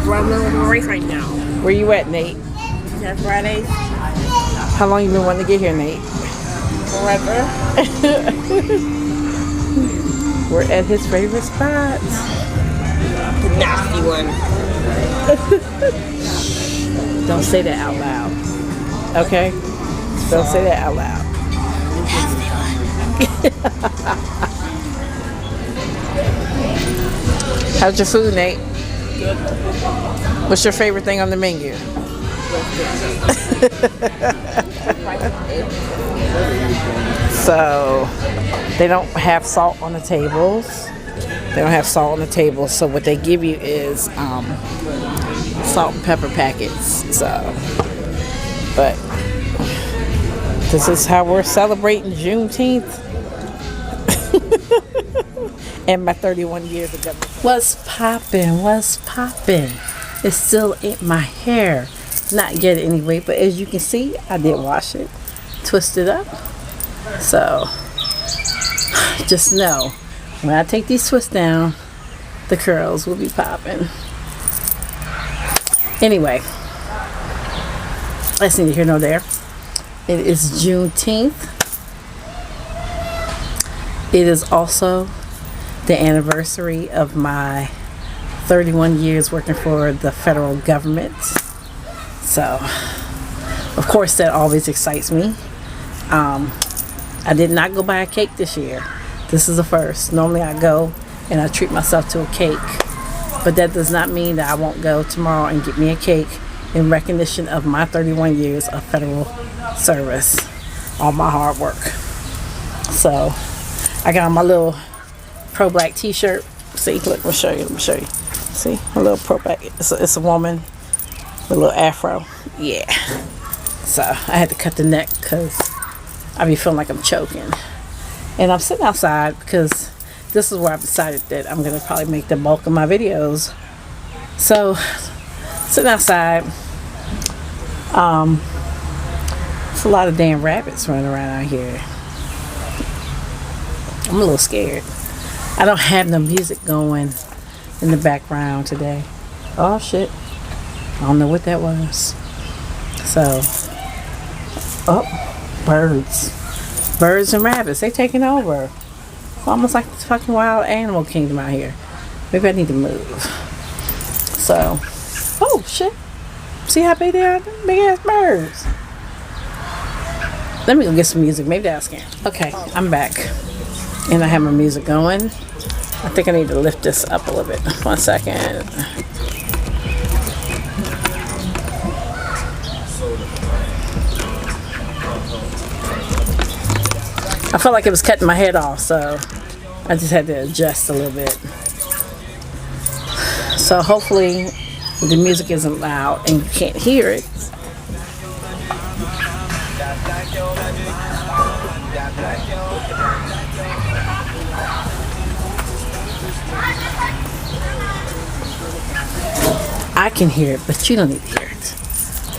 running a race right now. Where you at, Nate? That Fridays. How long you been wanting to get here, Nate? Forever. We're at his favorite spot. The nasty one. Don't say that out loud. Okay? Don't say that out loud. How's your food, Nate? Good. What's your favorite thing on the menu? So, they don't have salt on the tables. They don't have salt on the table, so what they give you is salt and pepper packets. So, but this is how we're celebrating Juneteenth and my 31 years ago. What's poppin'? What's poppin'? It's still in my hair. Not yet anyway, but as you can see, I did wash it, twist it up. So, just know, when I take these twists down, the curls will be popping. Anyway, that's neither here nor there. It is Juneteenth. It is also the anniversary of my 31 years working for the federal government. So, of course, that always excites me. I did not go buy a cake this year. This is the first. Normally I go and I treat myself to a cake. But that does not mean that I won't go tomorrow and get me a cake in recognition of my 31 years of federal service. All my hard work. So, I got on my little pro-black t-shirt. See, look, let me show you. See, a little pro-black. It's a woman with a little afro. Yeah. So, I had to cut the neck because I be feeling like I'm choking. And I'm sitting outside because this is where I've decided that I'm going to probably make the bulk of my videos. So, sitting outside. There's a lot of damn rabbits running around out here. I'm a little scared. I don't have no music going in the background today. Oh, shit. I don't know what that was. So, oh, birds. Birds and rabbits, they taking over. It's almost like the fucking wild animal kingdom out here. Maybe I need to move. So, oh shit. See how big they are? Big ass birds. Let me go get some music. Maybe that's scary. Okay, I'm back. And I have my music going. I think I need to lift this up a little bit. 1 second. I felt like it was cutting my head off, so I just had to adjust a little bit. So hopefully the music isn't loud and you can't hear it. I can hear it, but you don't need to hear it.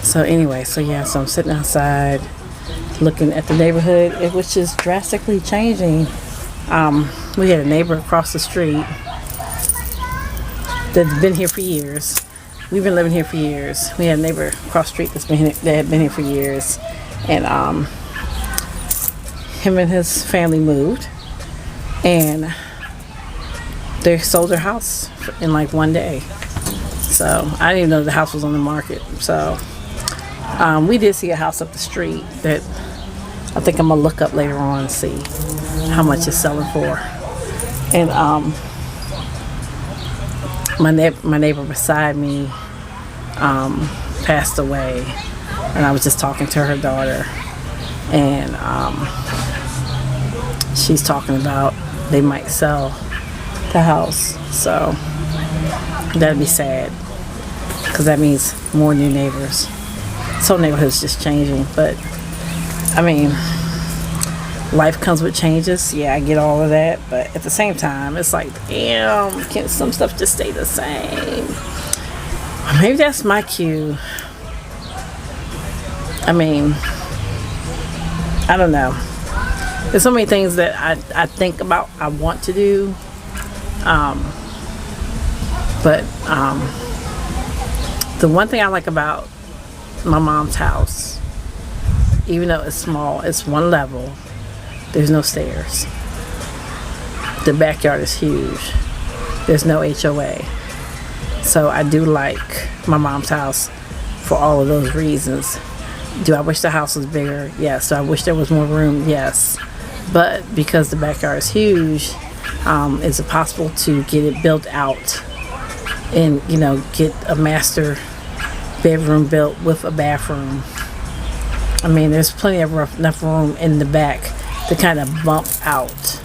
So anyway, so I'm sitting outside looking at the neighborhood, which is drastically changing. We had a neighbor across the street that's been here for years. We've been living here for years. We had a neighbor across the street that had been here for years, and him and his family moved, and they sold their house in like one day. So I didn't even know the house was on the market. So we did see a house up the street that I think I'm gonna look up later on and see how much it's selling for. And my neighbor beside me passed away, and I was just talking to her daughter, and she's talking about they might sell the house. So that'd be sad, because that means more new neighbors. This whole neighborhood's just changing, but I mean, life comes with changes. Yeah, I get all of that, but at the same time, it's like, damn, can some stuff just stay the same? Maybe that's my cue. I mean, I don't know. There's so many things that I think about, I want to do, but The one thing I like about my mom's house, even though it's small, it's one level, there's no stairs. The backyard is huge. There's no HOA. So I do like my mom's house for all of those reasons. Do I wish the house was bigger? Yes. Do I wish there was more room? Yes. But because the backyard is huge, is it possible to get it built out and, get a master bedroom built with a bathroom? I mean, there's plenty of enough room in the back to kind of bump out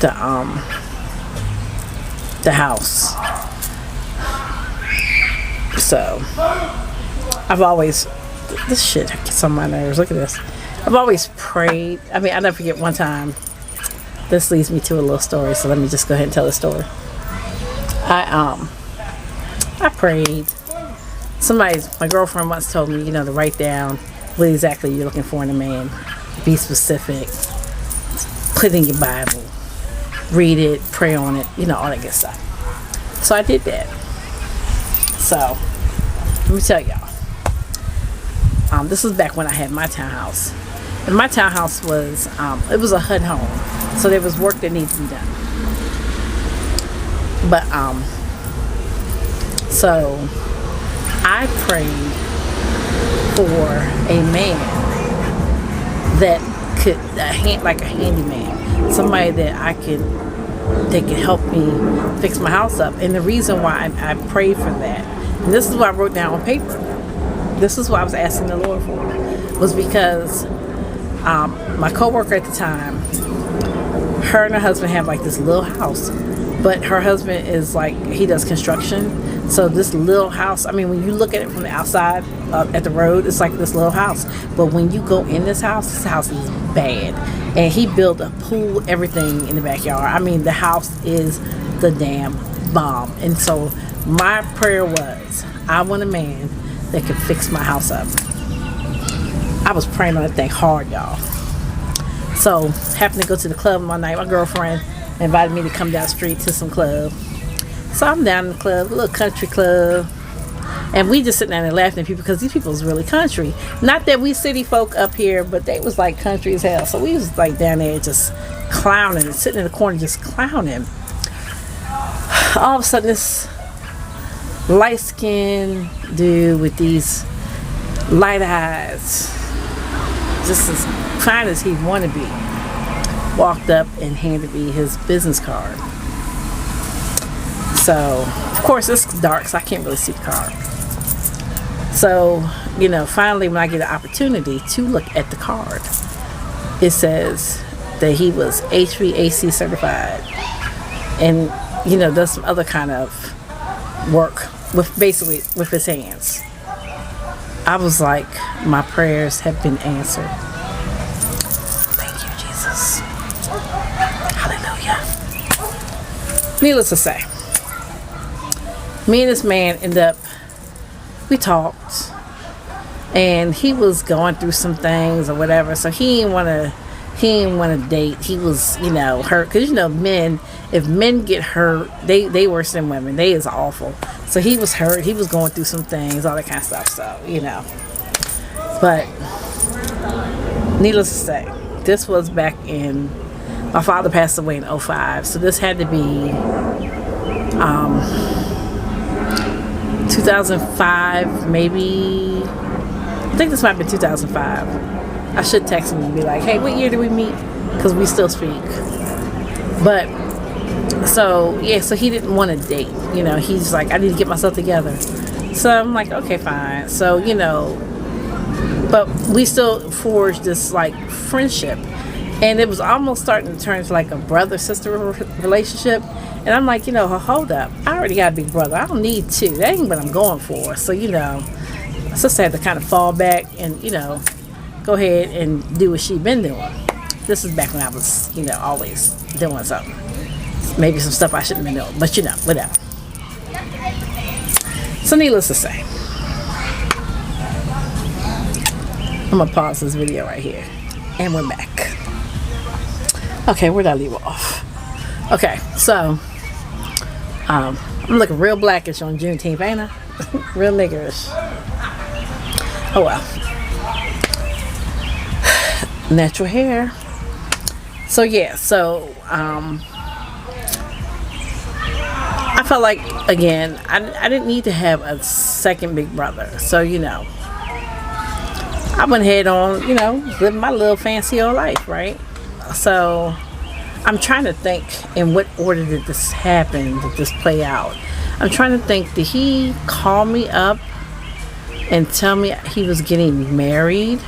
the house. So I've always, this shit gets on my nerves. Look at this. I've always prayed. I mean, I never forget one time. This leads me to a little story, so let me just go ahead and tell the story. I prayed. My girlfriend once told me, to write down what exactly you're looking for in a man. Be specific. Put it in your Bible. Read it, pray on it, all that good stuff. So I did that. So, let me tell y'all. This was back when I had my townhouse. And my townhouse was, it was a HUD home. So there was work that needed to be done. But, so, I prayed for a man that could, like a handyman. Somebody that could help me fix my house up. And the reason why I prayed for that, and this is what I wrote down on paper. This is what I was asking the Lord for, was because my coworker at the time, her and her husband have like this little house, but her husband is like, he does construction. So this little house, I mean, when you look at it from the outside at the road, it's like this little house. But when you go in this house is bad. And he built a pool, everything in the backyard. I mean, the house is the damn bomb. And so my prayer was, I want a man that can fix my house up. I was praying on that thing hard, y'all. So, happened to go to the club one night. My girlfriend invited me to come down the street to some club. So I'm down in the club, a little country club. And we just sitting down there laughing at people because these people was really country. Not that we city folk up here, but they was like country as hell. So we was like down there just clowning and sitting in the corner just clowning. All of a sudden this light-skinned dude with these light eyes, just as fine as he wanted to be, walked up and handed me his business card. So, of course, it's dark, so I can't really see the card. So, finally, when I get an opportunity to look at the card, it says that he was HVAC certified and, does some other kind of work with his hands. I was like, my prayers have been answered. Thank you, Jesus. Hallelujah. Needless to say, me and this man we talked, and he was going through some things or whatever, so he didn't want to date. He was, hurt, because men, if men get hurt, they worse than women. They is awful. So he was hurt. He was going through some things, all that kind of stuff. So, but needless to say, this was back in, my father passed away in 2005. So this had to be 2005, maybe. I think this might have been 2005. I should text him and be like, hey, what year did we meet? Because we still speak. But, so he didn't want to date. He's like, I need to get myself together. So I'm like, okay, fine. So, but we still forged this, like, friendship. And it was almost starting to turn into, like, a brother-sister relationship. And I'm like, hold up. I already got a big brother. I don't need two. That ain't what I'm going for. So, my sister had to kind of fall back and, go ahead and do what she'd been doing. This is back when I was, always doing something. Maybe some stuff I shouldn't have been doing. But, whatever. So, needless to say, I'm going to pause this video right here. And we're back. Okay, where did I leave off? Okay, so, I'm looking real blackish on Juneteenth, ain't I? Real niggerish. Oh well. Natural hair. So yeah, I felt like, again, I didn't need to have a second big brother. So, I went ahead on, living my little fancy old life, right? So I'm trying to think, in what order did this happen? Did this play out? I'm trying to think, did he call me up and tell me he was getting married?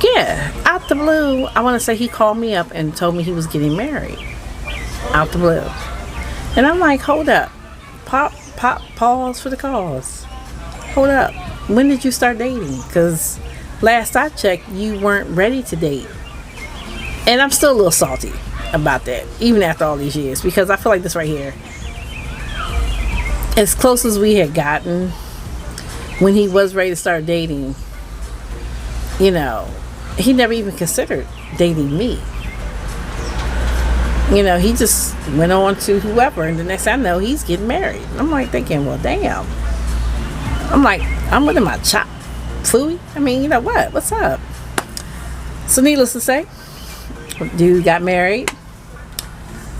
Yeah, out the blue. I want to say he called me up and told me he was getting married. Out the blue. And I'm like, hold up. Pause for the cause. Hold up. When did you start dating? Because last I checked, you weren't ready to date. And I'm still a little salty about that, even after all these years, because I feel like this right here, as close as we had gotten when he was ready to start dating, he never even considered dating me. He just went on to whoever, and the next thing I know, he's getting married. I'm like thinking, well, damn. I'm like, I'm with my chop fooey. I mean, you know what? What's up? So needless to say, dude got married,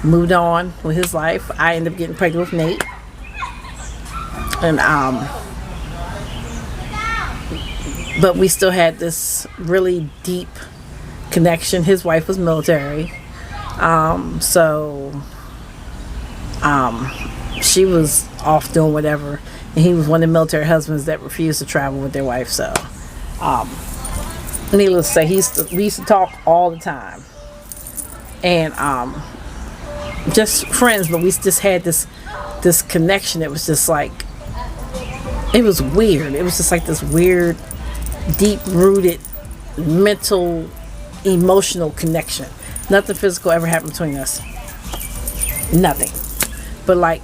moved on with his life. I ended up getting pregnant with Nate. And but we still had this really deep connection. His wife was military. She was off doing whatever, and he was one of the military husbands that refused to travel with their wife. So, needless to say, we used to talk all the time, and just friends. But we just had this connection. It was just like, it was weird. It was just like this weird, deep-rooted, mental, emotional connection. Nothing physical ever happened between us. Nothing. But like,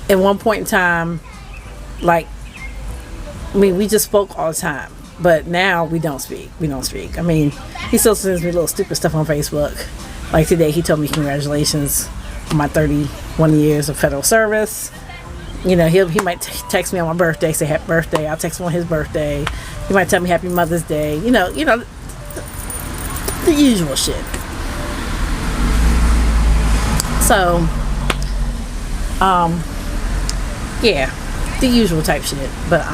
at one point in time, we just spoke all the time. But now we don't speak. I mean, he still sends me little stupid stuff on Facebook. Like today, he told me congratulations on my 31 years of federal service. He might text me on my birthday, say happy birthday. I'll text him on his birthday. He might tell me happy Mother's Day. The usual shit. So, yeah, the usual type shit. But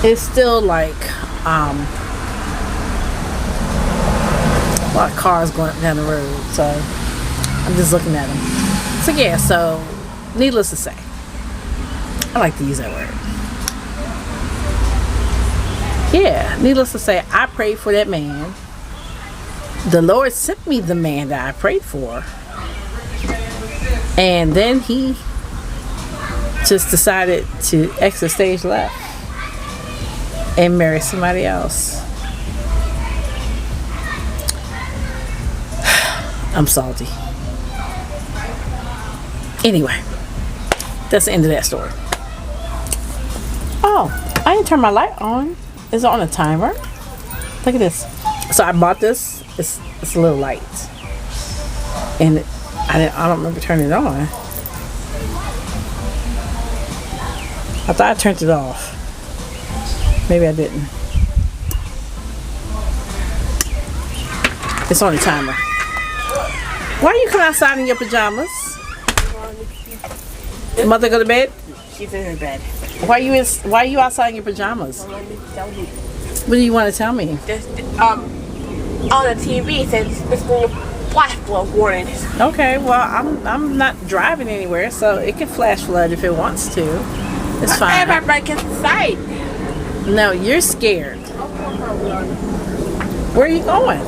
it's still like a lot of cars going up down the road. So I'm just looking at them. So yeah, so needless to say, I like to use that word. Yeah, needless to say, I prayed for that man. The Lord sent me the man that I prayed for. And then he just decided to exit stage left and marry somebody else. I'm salty. Anyway, that's the end of that story. Oh, I didn't turn my light on. Is it on a timer? Look at this. So I bought this. It's a little light, and I don't remember turning it on. I thought I turned it off. Maybe I didn't. It's on a timer. Why you come outside in your pajamas? Mother go to bed? She's in her bed. Why you outside in your pajamas? What do you want to tell me? On the TV it says it's going to flash flood warning. Okay, well I'm not driving anywhere, so it can flash flood if it wants to. It's fine. Everybody gets inside. No, you're scared. Where are you going?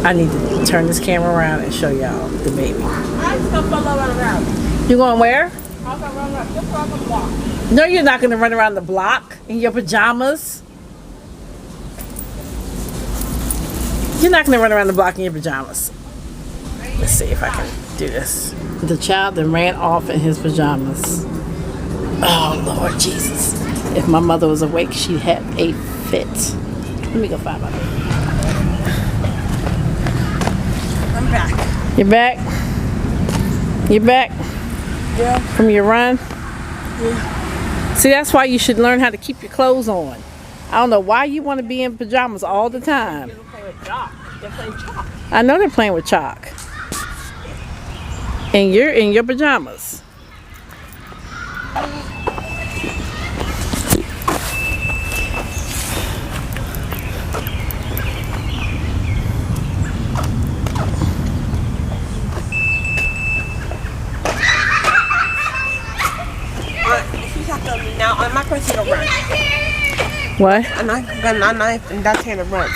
I need to turn this camera around and show y'all the baby. I'm just going to run around. You going where? I'm going to run around. Just around the block. No, you're not going to run around the block in your pajamas. You're not going to run around the block in your pajamas. Let's see if I can do this. The child that ran off in his pajamas. Oh, Lord Jesus. If my mother was awake, she'd have a fit. Let me go find my mother. You back? You back? Yeah. From your run? Yeah. See, that's why you should learn how to keep your clothes on. I don't know why you want to be in pajamas all the time. They're playing with chalk. They're playing chalk. I know they're playing with chalk. And you're in your pajamas. Now I'm not going to run. What? I'm not going to knife and that's going to run.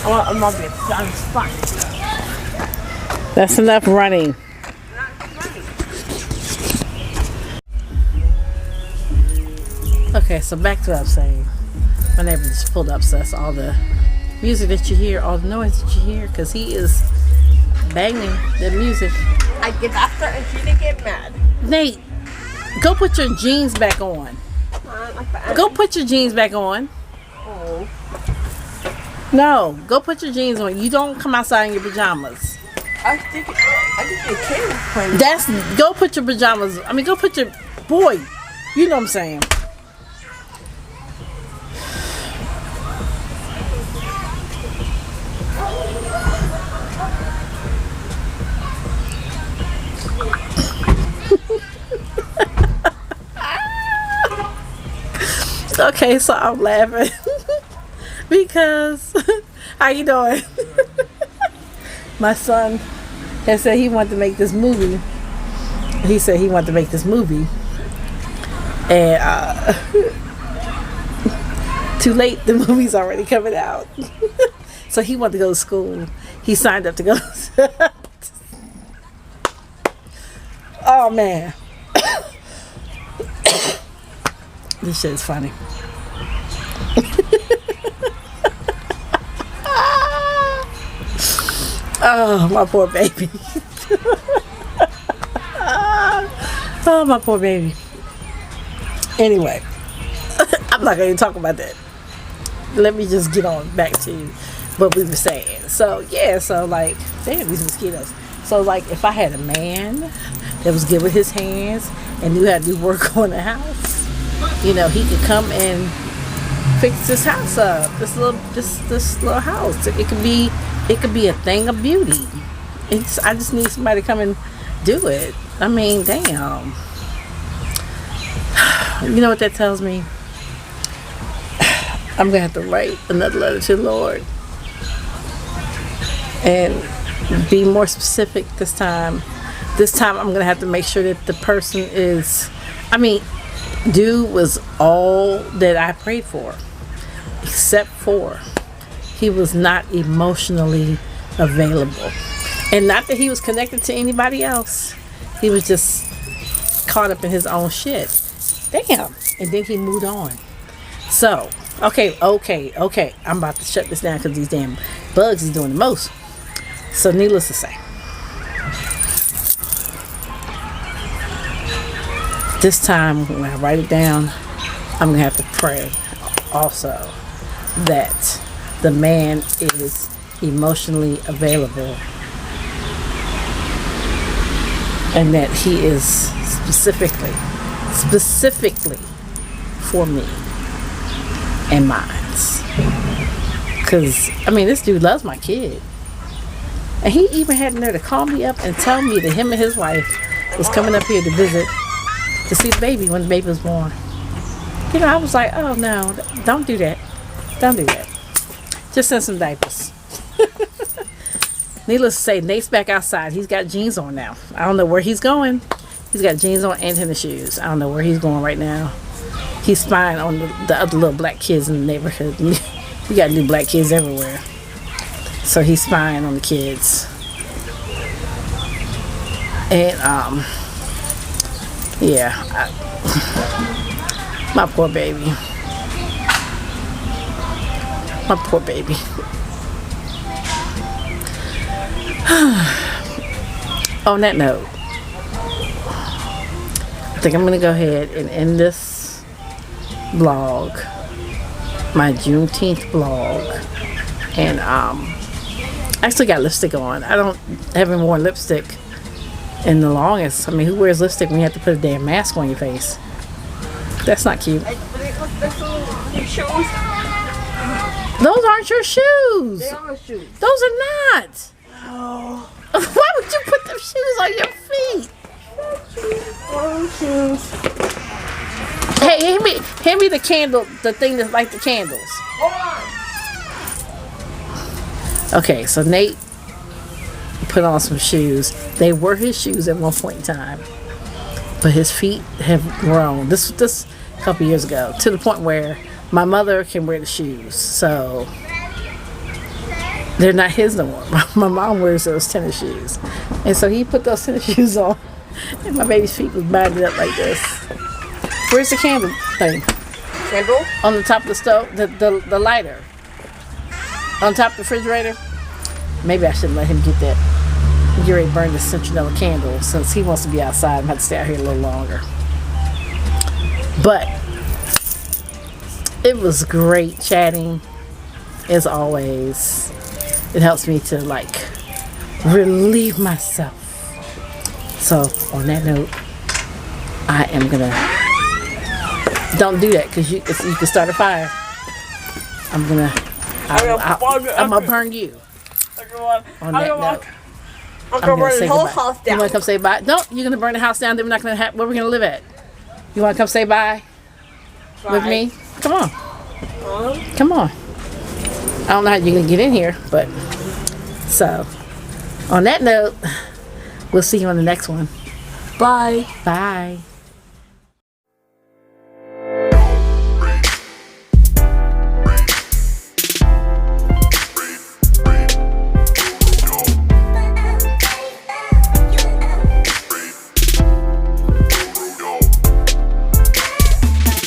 I'm not going to I'm fine. That's enough running. Okay, so back to what I was saying. My neighbor just pulled up, so that's all the music that you hear, all the noise that you hear, because he is banging the music. I get after and she didn't get mad. Nate, go put your jeans back on. Go put your jeans back on. Oh. No, go put your jeans on. You don't come outside in your pajamas. I think the kid was playing. Go put your pajamas. I mean, go put your boy. You know what I'm saying. Okay, so I'm laughing because how you doing? My son has said he wanted to make this movie. He said he wanted to make this movie, and too late. The movie's already coming out. So he wanted to go to school. He signed up to go. Oh man. This shit is funny. Oh, my poor baby. Oh, my poor baby. Anyway, I'm not going to talk about that. Let me just get on back to what we were saying. So, yeah, so like, damn, these mosquitoes. So, like, if I had a man that was good with his hands and knew how to do work on the house, you know, he could come and fix this house up. This little house. It could be a thing of beauty. I just need somebody to come and do it. I mean, damn. You know what that tells me? I'm gonna have to write another letter to the Lord and be more specific this time. This time I'm gonna have to make sure that the person is, dude was all that I prayed for, except for he was not emotionally available. And not that he was connected to anybody else. He was just caught up in his own shit. Damn. And then he moved on. So, okay. I'm about to shut this down because these damn bugs is doing the most. So, needless to say, this time when I write it down, I'm going to have to pray also that the man is emotionally available and that he is specifically for me and mine. Because, this dude loves my kid. And he even had the nerve to call me up and tell me that him and his wife was coming up here to visit to see the baby when the baby was born. You know, I was like, oh no, don't do that. Don't do that. Just send some diapers. Needless to say, Nate's back outside. He's got jeans on now. I don't know where he's going. He's got jeans on and tennis shoes. I don't know where he's going right now. He's spying on the other little black kids in the neighborhood. We got new black kids everywhere. So he's spying on the kids. And, my poor baby. My poor baby. On that note, I think I'm going to go ahead and end this vlog, my Juneteenth vlog. And I I still got lipstick on. I haven't worn lipstick in the longest. I mean, who wears lipstick when you have to put a damn mask on your face? That's not cute. Your shoes. Those aren't your shoes. They are shoes. Those are not. Oh. Why would you put them shoes on your feet? Oh, shoes. Hey, hand me the candle, the thing that light the candles. Hold on. Okay, so Nate put on some shoes. They were his shoes at one point in time, but his feet have grown. This a couple years ago, to the point where my mother can wear the shoes, so they're not his no more. My mom wears those tennis shoes, and so he put those tennis shoes on, and my baby's feet was binded up like this. Where's the candle thing? Candle? On the top of the stove, the lighter. On top of the refrigerator. Maybe I shouldn't let him get that. You're ready to burn the citronella candle since he wants to be outside and have to stay out here a little longer. But it was great chatting, as always. It helps me to like relieve myself. So on that note, I am gonna. Don't do that because you can start a fire. I'm gonna burn you. On that note, I'm gonna burn the whole house down. You wanna come say bye? No, you're gonna burn the house down. Then we're not gonna have. Where we gonna live at? You wanna come say bye with me? Come on. Come on. I don't know how you're gonna get in here, but so on that note, we'll see you on the next one. Bye. Bye.